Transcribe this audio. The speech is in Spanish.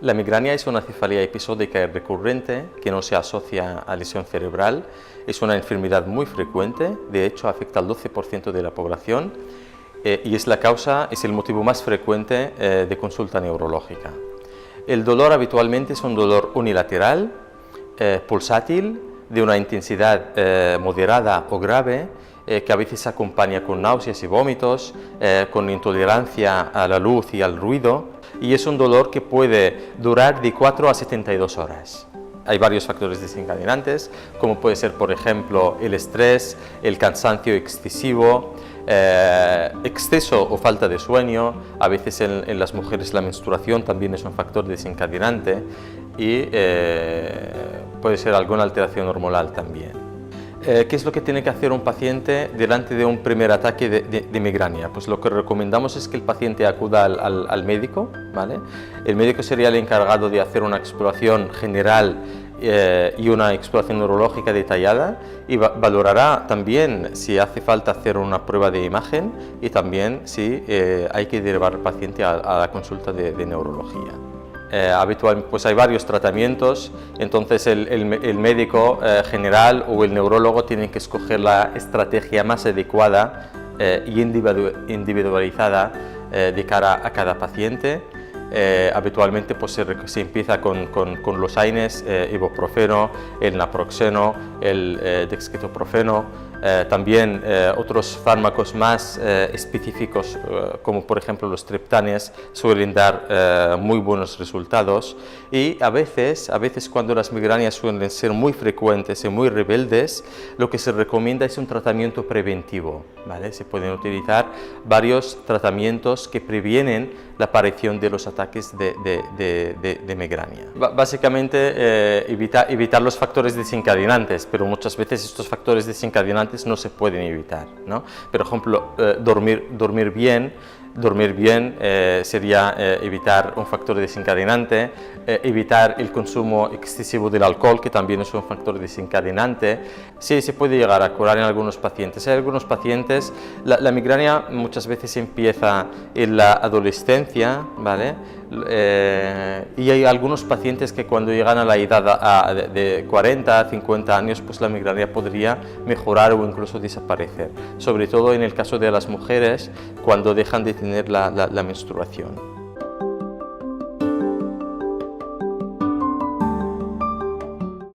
La migraña es una cefalea episódica recurrente que no se asocia a lesión cerebral. Es una enfermedad muy frecuente, de hecho afecta al 12% de la población y es el motivo más frecuente de consulta neurológica. El dolor habitualmente es un dolor unilateral, pulsátil, de una intensidad moderada o grave, que a veces se acompaña con náuseas y vómitos, con intolerancia a la luz y al ruido, y es un dolor que puede durar de 4 a 72 horas. Hay varios factores desencadenantes, como puede ser, por ejemplo, el estrés, el cansancio excesivo, exceso o falta de sueño. A veces en las mujeres la menstruación también es un factor desencadenante y puede ser alguna alteración hormonal también. ¿Qué es lo que tiene que hacer un paciente delante de un primer ataque de migraña? Pues lo que recomendamos es que el paciente acuda al médico, ¿vale? El médico sería el encargado de hacer una exploración general y una exploración neurológica detallada y valorará también si hace falta hacer una prueba de imagen y también si hay que derivar al paciente a la consulta de neurología. Habitualmente pues hay varios tratamientos, entonces el médico general o el neurólogo tienen que escoger la estrategia más adecuada y individualizada de cara a cada paciente. Habitualmente pues se empieza con los AINES, ibuprofeno, el naproxeno, el dexketoprofeno, también otros fármacos más específicos como por ejemplo los triptanes suelen dar muy buenos resultados y a veces cuando las migrañas suelen ser muy frecuentes y muy rebeldes, lo que se recomienda es un tratamiento preventivo, ¿vale? Se pueden utilizar varios tratamientos que previenen la aparición de los ataques de migraña. Básicamente evitar los factores desencadenantes, pero muchas veces estos factores desencadenantes no se pueden evitar, ¿no? Por ejemplo, dormir bien sería evitar un factor desencadenante, evitar el consumo excesivo del alcohol, que también es un factor desencadenante. Sí, se puede llegar a curar en algunos pacientes. Hay algunos pacientes, la migraña muchas veces empieza en la adolescencia, ¿vale? Y hay algunos pacientes que cuando llegan a la edad de 40, 50 años, pues la migraña podría mejorar o incluso desaparecer, sobre todo en el caso de las mujeres cuando dejan de tener la menstruación.